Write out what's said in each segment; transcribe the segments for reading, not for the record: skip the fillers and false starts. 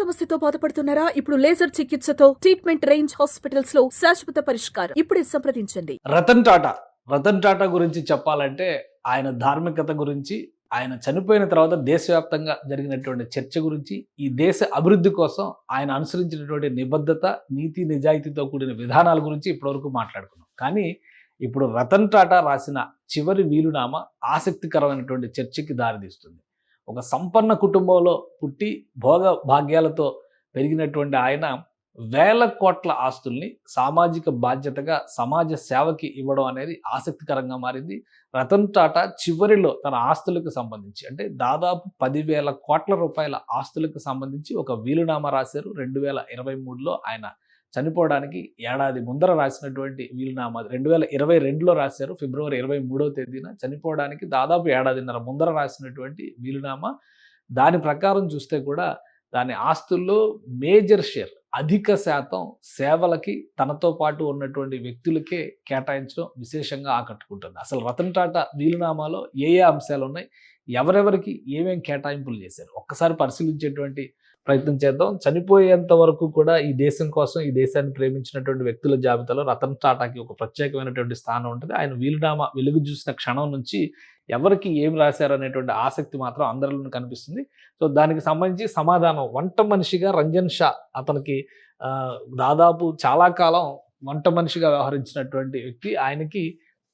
సమస్యతో బాధపడుతున్నారా? ఇప్పుడు లేజర్ చికిత్సతో ట్రీట్మెంట్ రేంజ్ హాస్పిటల్స్ లో శాశ్వత పరిష్కారం. ఇప్పుడే సంప్రదించండి. రతన్ టాటా గురించి చెప్పాలంటే ఆయన ధార్మికత గురించి, ఆయన చనిపోయిన తర్వాత దేశవ్యాప్తంగా జరిగినటువంటి చర్చ గురించి, ఈ దేశ అభివృద్ధి కోసం ఆయన అనుసరించినటువంటి నిబద్ధత, నీతి నిజాయితీతో కూడిన విధానాల గురించి ఇప్పటివరకు మాట్లాడుకున్నాం. కానీ ఇప్పుడు రతన్ టాటా రాసిన చివరి వీలునామా ఆసక్తికరమైనటువంటి చర్చకి దారితీస్తుంది. ఒక సంపన్న కుటుంబంలో పుట్టి భోగ భాగ్యాలతో పెరిగినటువంటి ఆయన వేల కోట్ల ఆస్తుల్ని సామాజిక బాధ్యతగా సమాజ సేవకి ఇవ్వడం అనేది ఆసక్తికరంగా మారింది. రతన్ టాటా చివరిలో తన ఆస్తులకు సంబంధించి అంటే దాదాపు 10,000 కోట్ల రూపాయల ఆస్తులకు సంబంధించి ఒక వీలునామా రాశారు. 2023లో ఆయన చనిపోవడానికి ఏడాది ముందర రాసినటువంటి వీలునామా 2022లో రాశారు. ఫిబ్రవరి 23వ తేదీన చనిపోవడానికి దాదాపు ఏడాదిన్నర ముందర రాసినటువంటి వీలునామా. దాని ప్రకారం చూస్తే కూడా దాని ఆస్తుల్లో మేజర్ షేర్, అధిక శాతం సేవలకి తనతో పాటు ఉన్నటువంటి వ్యక్తులకే కేటాయించడం విశేషంగా ఆకట్టుకుంటుంది. అసలు రతన్ టాటా వీలునామాలో ఏ అంశాలు ఉన్నాయి, ఎవరెవరికి ఏమేం కేటాయింపులు చేశారు, ఒక్కసారి పరిశీలించేటువంటి ప్రయత్నం చేద్దాం. చనిపోయేంత వరకు కూడా ఈ దేశం కోసం, ఈ దేశాన్ని ప్రేమించినటువంటి వ్యక్తుల జాబితాలో రతన్ టాటాకి ఒక ప్రత్యేకమైనటువంటి స్థానం ఉంటుంది. ఆయన వీలునామా వెలుగు చూసిన క్షణం నుంచి ఎవరికి ఏం రాశారు అనేటువంటి ఆసక్తి మాత్రం అందరిలోనూ కనిపిస్తుంది. సో దానికి సంబంధించి సమాధానం వంట మనిషిగా రంజన్ షా, అతనికి దాదాపు చాలా కాలం వంట మనిషిగా వ్యవహరించినటువంటి వ్యక్తి, ఆయనకి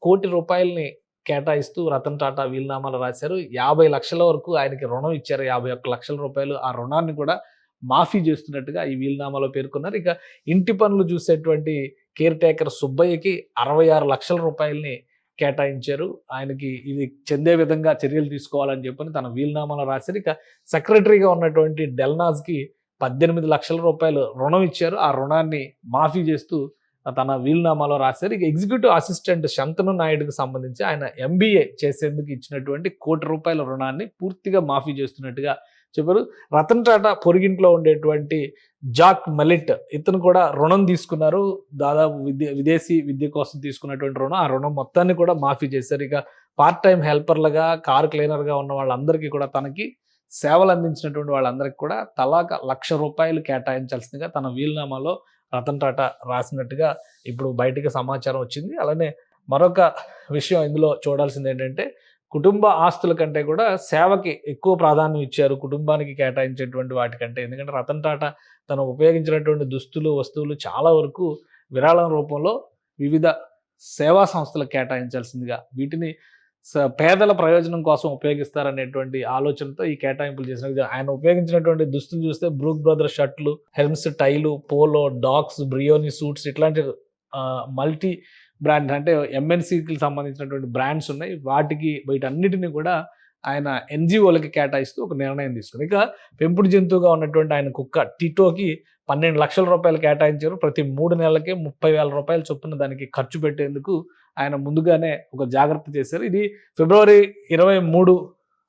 ₹1,00,00,000 కేటాయిస్తూ రతన్ టాటా వీలునామాలు రాశారు. 50 లక్షల వరకు ఆయనకి రుణం ఇచ్చారు. 51 లక్షల రూపాయలు ఆ రుణాన్ని కూడా మాఫీ చేస్తున్నట్టుగా ఈ వీలునామాలో పేర్కొన్నారు. ఇక ఇంటి పనులు చూసేటువంటి కేర్ టేకర్ సుబ్బయ్యకి 66 లక్షల రూపాయలని కేటాయించారు. ఆయనకి ఇది చెందే విధంగా చర్యలు తీసుకోవాలని చెప్పని తన వీలునామాలో రాశారు. ఇక సెక్రటరీగా ఉన్నటువంటి డెల్నాజ్కి 18 లక్షల రూపాయలు రుణం ఇచ్చారు. ఆ రుణాన్ని మాఫీ చేస్తూ తన వీలునామాలో రాశారు. ఇక ఎగ్జిక్యూటివ్ అసిస్టెంట్ శంతను నాయుడుకి సంబంధించి ఆయన MBA చేసేందుకు ఇచ్చినటువంటి ₹1,00,00,000 రుణాన్ని పూర్తిగా మాఫీ చేస్తున్నట్టుగా చెప్పారు. రతన్ టాటా పొరుగింట్లో ఉండేటువంటి జాక్ మెలిట్, ఇతను కూడా రుణం తీసుకున్నారు. దాదాపు విదేశీ విద్య కోసం తీసుకున్నటువంటి రుణం, ఆ రుణం మొత్తాన్ని కూడా మాఫీ చేశారు. ఇక పార్ట్ టైం హెల్పర్లుగా, కార్ క్లీనర్గా ఉన్న వాళ్ళందరికీ కూడా, తనకి సేవలు అందించినటువంటి వాళ్ళందరికీ కూడా తలాక ₹1,00,000 కేటాయించాల్సిందిగా తన వీలునామాలో రతన్ టాటా రాసినట్టుగా ఇప్పుడు బయటికి సమాచారం వచ్చింది. అలానే మరొక విషయం ఇందులో చూడాల్సింది ఏంటంటే, కుటుంబ ఆస్తుల కంటే కూడా సేవకి ఎక్కువ ప్రాధాన్యం ఇచ్చారు కుటుంబానికి కేటాయించేటువంటి వాటికంటే. ఎందుకంటే రతన్ టాటా తను ఉపయోగించినటువంటి దుస్తులు, వస్తువులు చాలా వరకు విరాళం రూపంలో వివిధ సేవా సంస్థలకు కేటాయించాల్సిందిగా, వీటిని పేదల ప్రయోజనం కోసం ఉపయోగిస్తారనేటువంటి ఆలోచనతో ఈ కేటాయింపులు చేసిన. ఆయన ఉపయోగించినటువంటి దుస్తులు చూస్తే బ్రూక్ బ్రదర్స్ షర్ట్లు, హెల్మ్స్ టైలు, పోలో, డాక్స్, బ్రియోని సూట్స్, ఇట్లాంటి మల్టీ బ్రాండ్ అంటే MNCకి సంబంధించినటువంటి బ్రాండ్స్ ఉన్నాయి. వీటన్నిటిని కూడా ఆయన NGOలకి కేటాయిస్తూ ఒక నిర్ణయం తీసుకుంది. ఇక పెంపుడు జంతువుగా ఉన్నటువంటి ఆయన కుక్క టిటోకి 12 లక్షల రూపాయలు కేటాయించారు. ప్రతి 3 నెలలకే 30,000 రూపాయల చొప్పున దానికి ఖర్చు పెట్టేందుకు ఆయన ముందుగానే ఒక జాగ్రత్త చేశారు. ఇది ఫిబ్రవరి 23,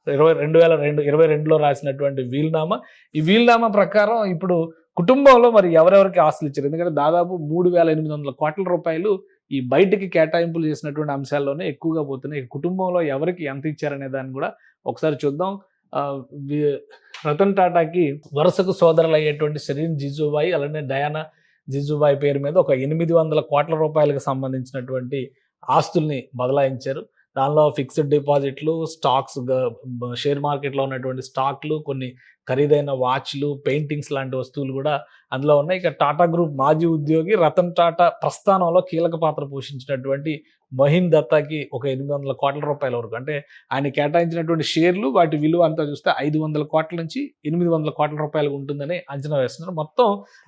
2022లో రాసినటువంటి వీలునామా. ఈ వీలునామా ప్రకారం ఇప్పుడు కుటుంబంలో మరి ఎవరెవరికి ఆస్తులు ఇచ్చారు, ఎందుకంటే దాదాపు 3,800 కోట్ల రూపాయలు ఈ బయటికి కేటాయింపులు చేసినటువంటి అంశాల్లోనే ఎక్కువగా పోతున్నాయి. కుటుంబంలో ఎవరికి ఎంత ఇచ్చారనే దాన్ని కూడా ఒకసారి చూద్దాం. రతన్ టాటాకి వరుసకు సోదరులు అయ్యేటువంటి సెరీన్ జిజుబాయి, అలానే డయానా జిజుబాయి పేరు మీద ఒక 800 కోట్ల రూపాయలకు సంబంధించినటువంటి ఆస్తుల్ని బదలాయించారు. దానిలో ఫిక్స్డ్ డిపాజిట్లు, స్టాక్స్, షేర్ మార్కెట్లో ఉన్నటువంటి స్టాక్లు, కొన్ని ఖరీదైన వాచ్లు, పెయింటింగ్స్ లాంటి వస్తువులు కూడా అందులో ఉన్నాయి. ఇక టాటా గ్రూప్ మాజీ ఉద్యోగి రతన్ టాటా ప్రస్థానంలో కీలక పాత్ర పోషించినటువంటి మహీన్ దత్తాకి ఒక 800 కోట్ల రూపాయల వరకు, అంటే ఆయన కేటాయించినటువంటి షేర్లు, వాటి విలువ అంతా చూస్తే 500 కోట్ల నుంచి 800 కోట్ల రూపాయలు ఉంటుందని అంచనా వేస్తున్నారు. మొత్తం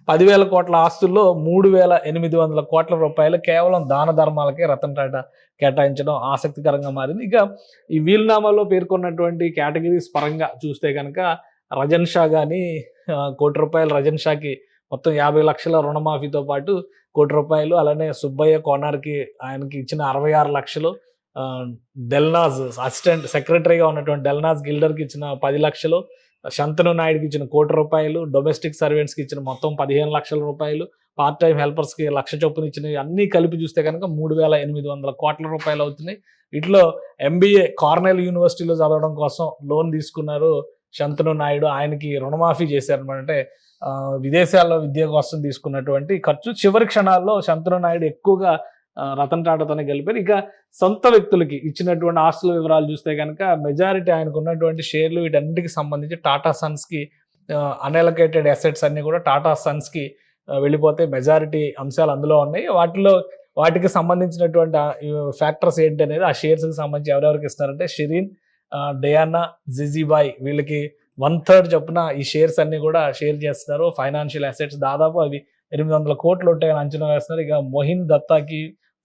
10,000 కోట్ల ఆస్తుల్లో 3,800 కోట్ల రూపాయలు కేవలం దాన ధర్మాలకే రతన్ టాటా కేటాయించడం ఆసక్తికరంగా మారింది. ఇక ఈ వీలునామాలో పేర్కొన్నటువంటి కేటగిరీస్ పరంగా చూస్తే కనుక రజన్ షా కానీ ₹1,00,00,000 రజన్ షాకి మొత్తం 50 లక్షల రుణమాఫీతో పాటు ₹1,00,00,000, అలానే సుబ్బయ్య కోనార్కి ఆయనకి ఇచ్చిన 66 లక్షలు, డెల్నాజ్ అసిస్టెంట్ సెక్రటరీగా ఉన్నటువంటి డెల్నాజ్ గిల్డర్కి ఇచ్చిన 10 లక్షలు, శంతను నాయుడుకి ఇచ్చిన ₹1,00,00,000, డొమెస్టిక్ సర్వెంట్స్కి ఇచ్చిన మొత్తం 15 లక్షల రూపాయలు, పార్ట్ టైం హెల్పర్స్కి 1,00,000 చొప్పున ఇచ్చినవి అన్నీ కలిపి చూస్తే కనుక 3,800 కోట్ల రూపాయలు అవుతున్నాయి. వీటిలో MBA కార్నెల్ యూనివర్సిటీలో చదవడం కోసం లోన్ తీసుకున్నారు శంతను నాయుడు ఆయనకి రుణమాఫీ చేశారనమాట. అంటే విదేశాల్లో విద్య కోసం తీసుకున్నటువంటి ఖర్చు చివరి క్షణాల్లో శంతను నాయుడు ఎక్కువగా రతన్ టాటాతోనే గెలిపారు. ఇక సొంత వ్యక్తులకి ఇచ్చినటువంటి ఆస్తుల వివరాలు చూస్తే కనుక మెజారిటీ ఆయనకు ఉన్నటువంటి షేర్లు వీటన్నిటికి సంబంధించి టాటా సన్స్కి అన్అలొకేటెడ్ అసెట్స్ అన్ని కూడా టాటా సన్స్కి వెళ్ళిపోతే మెజారిటీ అంశాలు అందులో ఉన్నాయి. వాటికి సంబంధించినటువంటి ఫ్యాక్టర్స్ ఏంటి అనేది ఆ షేర్స్కి సంబంధించి ఎవరెవరికి ఇస్తారంటే షిరీన్, డయానా, జిజీబాయ్ వీళ్ళకి 1/3 చొప్పున ఈ షేర్స్ అన్ని కూడా షేర్ చేస్తున్నారు. ఫైనాన్షియల్ అసెట్స్ దాదాపు అవి 800 కోట్లు ఉంటాయని అంచనా వేస్తున్నారు. ఇక మొహిన్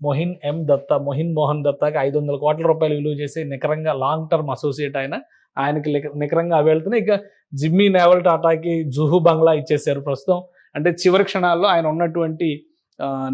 మోహన్ దత్తాకి 500 కోట్ల రూపాయలు విలువ చేసి నికరంగా లాంగ్ టర్మ్ అసోసియేట్ ఆయనకి నికరంగా అవి వెళ్తున్నాయి. ఇక జిమ్మీ నేవల్ టాటాకి జుహు బంగ్లా ఇచ్చేసారు ప్రస్తుతం. అంటే చివరి క్షణాల్లో ఆయన ఉన్నటువంటి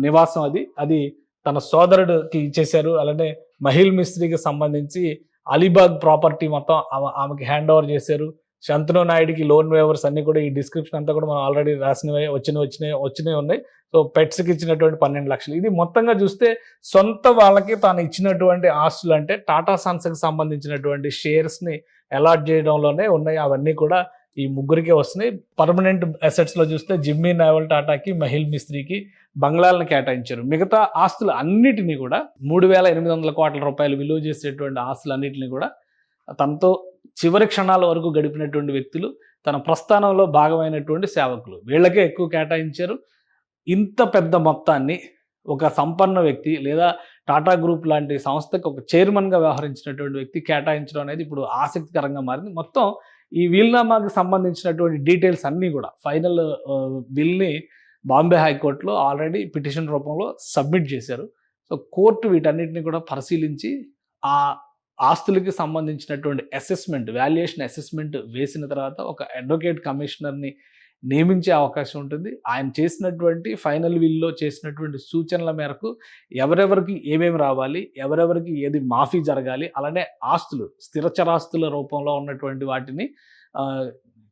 నివాసం అది తన సోదరుడికి ఇచ్చేశారు. అలానే మహిల్ మిస్త్రికి సంబంధించి అలీబాగ్ ప్రాపర్టీ మొత్తం ఆమెకి హ్యాండ్ ఓవర్ చేశారు. శంతను నాయుడికి లోన్ వేవర్స్ అన్ని కూడా ఈ డిస్క్రిప్షన్ అంతా కూడా మనం ఆల్రెడీ రాసినవి వచ్చినవి ఉన్నాయి. సో పెట్స్కి ఇచ్చినటువంటి 12 లక్షలు. ఇది మొత్తంగా చూస్తే సొంత వాళ్ళకి తాను ఇచ్చినటువంటి ఆస్తులు అంటే టాటా సన్స్కి సంబంధించినటువంటి షేర్స్ని అలాట్ చేయడంలోనే ఉన్నాయి. అవన్నీ కూడా ఈ ముగ్గురికే వస్తున్నాయి. పర్మనెంట్ అసెట్స్లో చూస్తే జిమ్మీ నేవల్ టాటాకి, మహిల్ మిస్త్రికి బంగ్లాలను కేటాయించారు. మిగతా ఆస్తులు అన్నిటినీ కూడా 3,800 కోట్ల రూపాయలు విలువ చేసేటువంటి ఆస్తులు అన్నిటినీ కూడా తనతో చివరి క్షణాల వరకు గడిపినటువంటి వ్యక్తులు, తన ప్రస్థానంలో భాగమైనటువంటి సేవకులు వీళ్ళకే ఎక్కువ కేటాయించారు. ఇంత పెద్ద మొత్తాన్ని ఒక సంపన్న వ్యక్తి లేదా టాటా గ్రూప్ లాంటి సంస్థకు ఒక చైర్మన్గా వ్యవహరించినటువంటి వ్యక్తి కేటాయించడం అనేది ఇప్పుడు ఆసక్తికరంగా మారింది. మొత్తం ఈ వీల్నామాకి సంబంధించినటువంటి డీటెయిల్స్ అన్నీ కూడా ఫైనల్ బిల్ని బాంబే హైకోర్టులో ఆల్రెడీ పిటిషన్ రూపంలో సబ్మిట్ చేశారు. సో కోర్టు వీటన్నిటిని కూడా పరిశీలించి ఆ ఆస్తులకి సంబంధించినటువంటి వాల్యుయేషన్ అసెస్మెంట్ వేసిన తర్వాత ఒక అడ్వకేట్ కమిషనర్ని నియమించే అవకాశం ఉంటుంది. ఆయన చేసినటువంటి ఫైనల్ విల్లో చేసినటువంటి సూచనల మేరకు ఎవరెవరికి ఏమేమి రావాలి, ఎవరెవరికి ఏది మాఫీ జరగాలి, అలానే ఆస్తులు స్థిరచరాస్తుల రూపంలో ఉన్నటువంటి వాటిని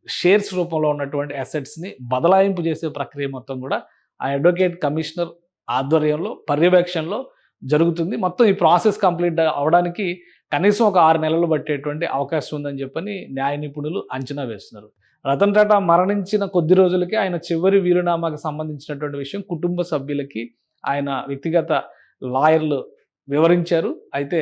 షేర్స్ రూపంలో ఉన్నటువంటి అసెట్స్ని బదలాయింపు చేసే ప్రక్రియ మొత్తం కూడా ఆ అడ్వకేట్ కమిషనర్ ఆధ్వర్యంలో పర్యవేక్షణలో జరుగుతుంది. మొత్తం ఈ ప్రాసెస్ కంప్లీట్ అవడానికి కనీసం ఒక 6 నెలలు పట్టేటువంటి అవకాశం ఉందని చెప్పని న్యాయ నిపుణులు అంచనా వేస్తున్నారు. రతన్ టాటా మరణించిన కొద్ది రోజులకే ఆయన చివరి వీలునామాకు సంబంధించినటువంటి విషయం కుటుంబ సభ్యులకి ఆయన వ్యక్తిగత లాయర్లు వివరించారు. అయితే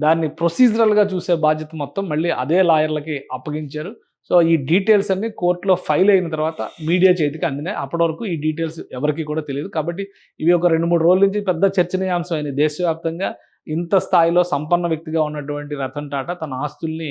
దాన్ని ప్రొసీజరల్గా చూసే బాధ్యత మొత్తం మళ్ళీ అదే లాయర్లకి అప్పగించారు. సో ఈ డీటెయిల్స్ అన్ని కోర్టులో ఫైల్ అయిన తర్వాత మీడియా చేతికి అందినాయి. అప్పటి వరకు ఈ డీటెయిల్స్ ఎవరికి కూడా తెలియదు. కాబట్టి ఇవి ఒక 2-3 రోజుల నుంచి పెద్ద చర్చనీయాంశం అయింది. దేశవ్యాప్తంగా ఇంత స్థాయిలో సంపన్న వ్యక్తిగా ఉన్నటువంటి రతన్ టాటా తన ఆస్తుల్ని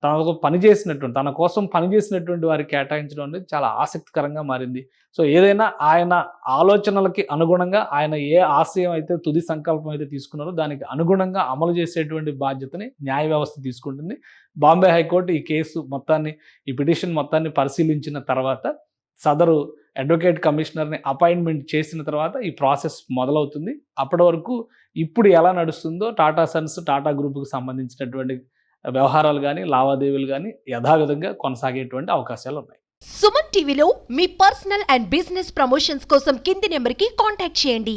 తన కోసం పనిచేసినటువంటి వారికి కేటాయించడం అనేది చాలా ఆసక్తికరంగా మారింది. సో ఏదైనా ఆయన ఆలోచనలకి అనుగుణంగా ఆయన ఏ ఆశయం అయితే తుది సంకల్పం అయితే తీసుకున్నారో దానికి అనుగుణంగా అమలు చేసేటువంటి బాధ్యతని న్యాయ వ్యవస్థ తీసుకుంటుంది. బాంబే హైకోర్టు ఈ పిటిషన్ మొత్తాన్ని పరిశీలించిన తర్వాత సదరు అడ్వకేట్ కమిషనర్ని అపాయింట్మెంట్ చేసిన తర్వాత ఈ ప్రాసెస్ మొదలవుతుంది. అప్పటి వరకు ఇప్పుడు ఎలా నడుస్తుందో టాటా సన్స్, టాటా గ్రూప్కి సంబంధించినటువంటి వ్యవహారాలు కానీ లావాదేవీలు కానీ యథావిధంగా కొనసాగేటువంటి అవకాశాలు ఉన్నాయి. సుమన్ టీవీలో మీ పర్సనల్ అండ్ బిజినెస్ ప్రమోషన్స్ కోసం కింది నెంబర్కి కాంటాక్ట్ చేయండి.